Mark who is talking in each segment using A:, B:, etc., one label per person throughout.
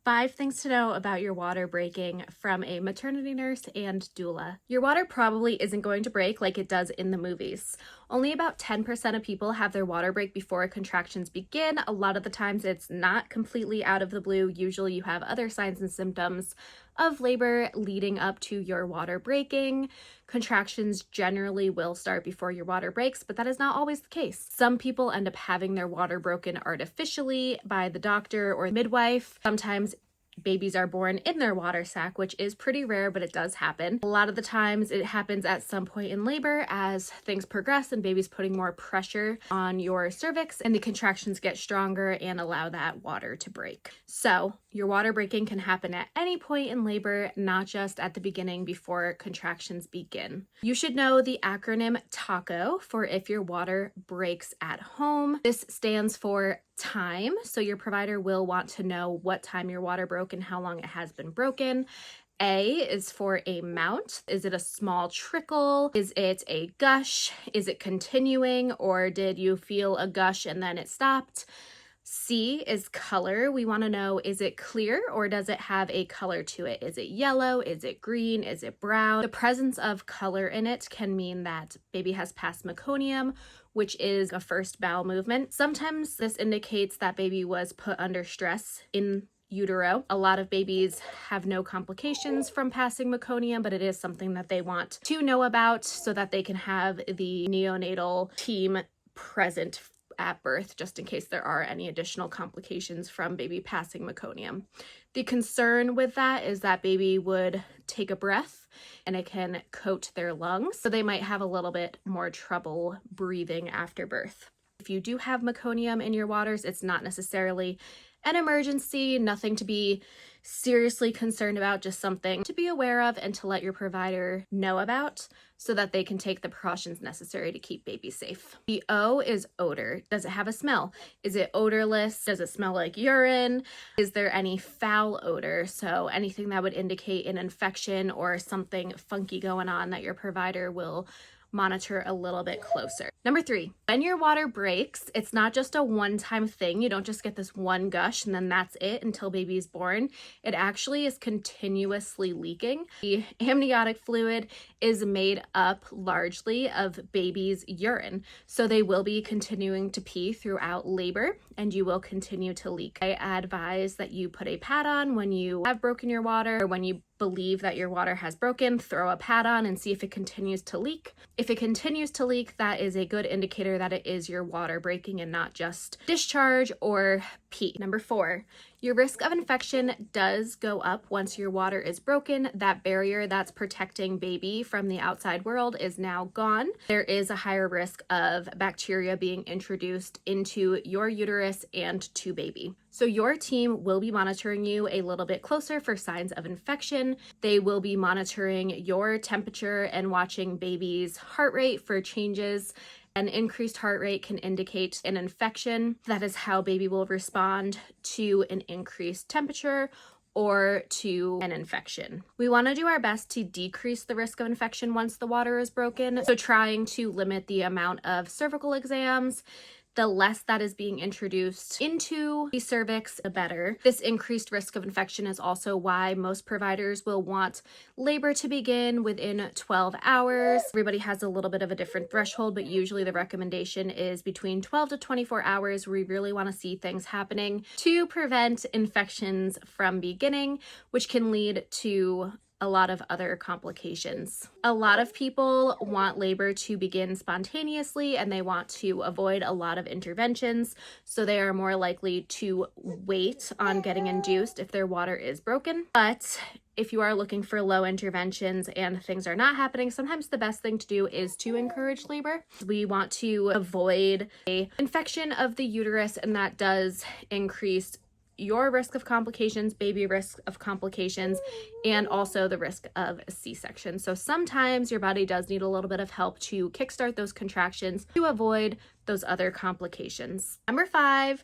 A: 5 things to know about your water breaking from a maternity nurse and doula. Your water probably isn't going to break like it does in the movies. Only about 10% of people have their water break before contractions begin. A lot of the times it's not completely out of the blue. Usually you have other signs and symptoms of labor leading up to your water breaking. Contractions generally will start before your water breaks, but that is not always the case. Some people end up having their water broken artificially by the doctor or midwife. Sometimes babies are born in their water sac, which is pretty rare, but it does happen. A lot of the times it happens at some point in labor as things progress and baby's putting more pressure on your cervix and the contractions get stronger and allow that water to break. So your water breaking can happen at any point in labor, not just at the beginning before contractions begin. You should know the acronym TACO for if your water breaks at home. This stands for time. So your provider will want to know what time your water broke and how long it has been broken. A is for amount. Is it a small trickle? Is it a gush? Is it continuing, or did you feel a gush and then it stopped? C is color. We want to know, is it clear or does it have a color to it? Is it yellow? Is it green? Is it brown? The presence of color in it can mean that baby has passed meconium, which is a first bowel movement. Sometimes this indicates that baby was put under stress in utero. A lot of babies have no complications from passing meconium, but it is something that they want to know about so that they can have the neonatal team present at birth, just in case there are any additional complications from baby passing meconium. The concern with that is that baby would take a breath and it can coat their lungs, so they might have a little bit more trouble breathing after birth. If you do have meconium in your waters, it's not necessarily an emergency, nothing to be seriously concerned about, just something to be aware of and to let your provider know about so that they can take the precautions necessary to keep baby safe. The O is odor. Does it have a smell? Is it odorless? Does it smell like urine? Is there any foul odor? So anything that would indicate an infection or something funky going on that your provider will monitor a little bit closer. Number 3, when your water breaks, it's not just a one-time thing. You don't just get this one gush and then that's it until baby is born. It actually is continuously leaking. The amniotic fluid is made up largely of baby's urine, so they will be continuing to pee throughout labor and you will continue to leak. I advise that you put a pad on when you have broken your water, or when you believe that your water has broken, throw a pad on and see if it continues to leak. If it continues to leak, that is a good indicator that it is your water breaking and not just discharge or pee. Number 4, your risk of infection does go up once your water is broken. That barrier that's protecting baby from the outside world is now gone. There is a higher risk of bacteria being introduced into your uterus and to baby. So your team will be monitoring you a little bit closer for signs of infection. They will be monitoring your temperature and watching baby's heart rate for changes. An increased heart rate can indicate an infection. That is how baby will respond to an increased temperature or to an infection. We want to do our best to decrease the risk of infection once the water is broken. So trying to limit the amount of cervical exams. The less that is being introduced into the cervix, the better. This increased risk of infection is also why most providers will want labor to begin within 12 hours. Everybody has a little bit of a different threshold, but usually the recommendation is between 12 to 24 hours. We really want to see things happening to prevent infections from beginning, which can lead to a lot of other complications. A lot of people want labor to begin spontaneously and they want to avoid a lot of interventions, so they are more likely to wait on getting induced if their water is broken. But if you are looking for low interventions and things are not happening, sometimes the best thing to do is to encourage labor. We want to avoid an infection of the uterus, and that does increase your risk of complications, baby risk of complications, and also the risk of a C-section. So sometimes your body does need a little bit of help to kickstart those contractions to avoid those other complications. Number 5,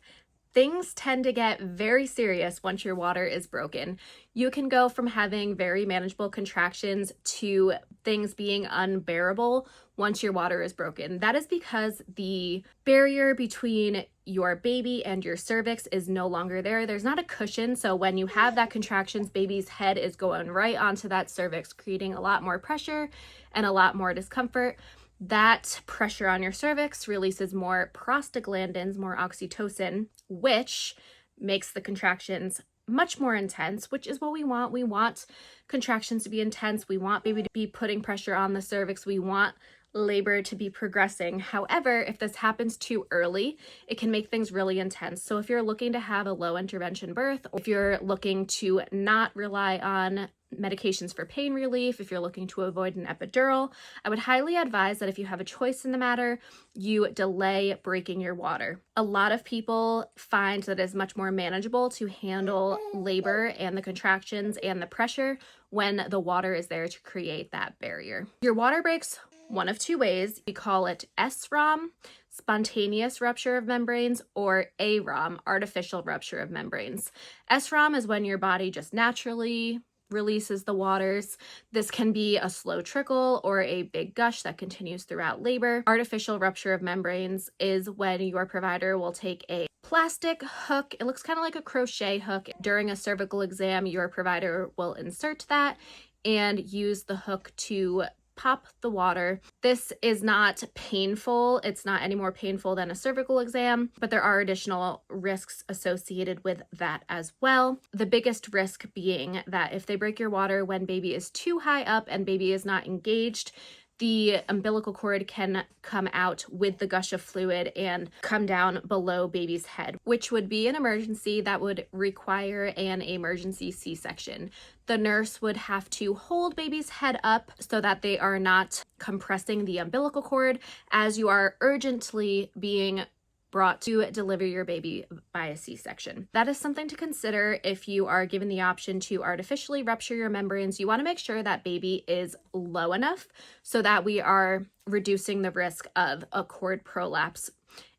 A: things tend to get very serious once your water is broken. You can go from having very manageable contractions to things being unbearable once your water is broken. That is because the barrier between your baby and your cervix is no longer there. There's not a cushion, so when you have that contractions, baby's head is going right onto that cervix, creating a lot more pressure and a lot more discomfort. That pressure on your cervix releases more prostaglandins, more oxytocin, which makes the contractions much more intense, which is what we want. We want contractions to be intense. We want baby to be putting pressure on the cervix. We want labor to be progressing. However, if this happens too early, it can make things really intense. So if you're looking to have a low intervention birth, or if you're looking to not rely on medications for pain relief, if you're looking to avoid an epidural, I would highly advise that if you have a choice in the matter, you delay breaking your water. A lot of people find that it's much more manageable to handle labor and the contractions and the pressure when the water is there to create that barrier. Your water breaks one of two ways. We call it SROM, spontaneous rupture of membranes, or AROM, artificial rupture of membranes. SROM is when your body just naturally releases the waters. This can be a slow trickle or a big gush that continues throughout labor. Artificial rupture of membranes is when your provider will take a plastic hook. It looks kind of like a crochet hook. During a cervical exam, your provider will insert that and use the hook to pop the water. This is not painful. It's not any more painful than a cervical exam, but there are additional risks associated with that as well. The biggest risk being that if they break your water when baby is too high up and baby is not engaged, the umbilical cord can come out with the gush of fluid and come down below baby's head, which would be an emergency that would require an emergency C-section. The nurse would have to hold baby's head up so that they are not compressing the umbilical cord as you are urgently being brought to deliver your baby by a C-section. That is something to consider if you are given the option to artificially rupture your membranes. You want to make sure that baby is low enough so that we are reducing the risk of a cord prolapse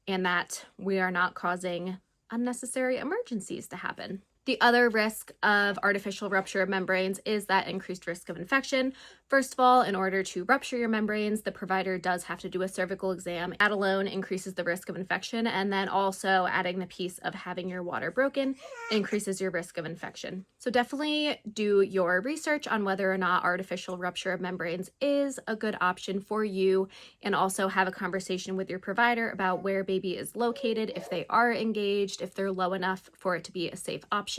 A: and that we are not causing unnecessary emergencies to happen. The other risk of artificial rupture of membranes is that increased risk of infection. First of all, in order to rupture your membranes, the provider does have to do a cervical exam. That alone increases the risk of infection, and then also adding the piece of having your water broken increases your risk of infection. So definitely do your research on whether or not artificial rupture of membranes is a good option for you, and also have a conversation with your provider about where baby is located, if they are engaged, if they're low enough for it to be a safe option,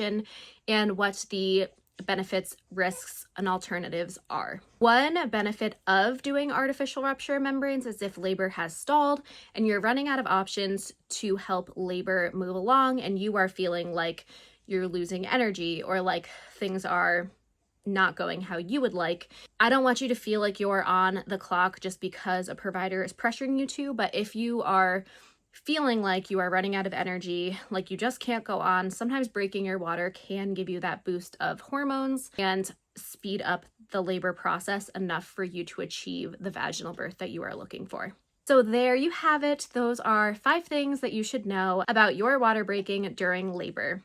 A: and what the benefits, risks, and alternatives are. One benefit of doing artificial rupture membranes is if labor has stalled and you're running out of options to help labor move along and you are feeling like you're losing energy or like things are not going how you would like. I don't want you to feel like you're on the clock just because a provider is pressuring you to, but if you are feeling like you are running out of energy, like you just can't go on, sometimes breaking your water can give you that boost of hormones and speed up the labor process enough for you to achieve the vaginal birth that you are looking for. So there you have it. Those are 5 things that you should know about your water breaking during labor.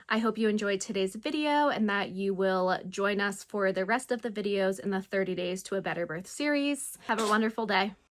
A: I hope you enjoyed today's video and that you will join us for the rest of the videos in the 30 Days to a Better Birth series. Have a wonderful day.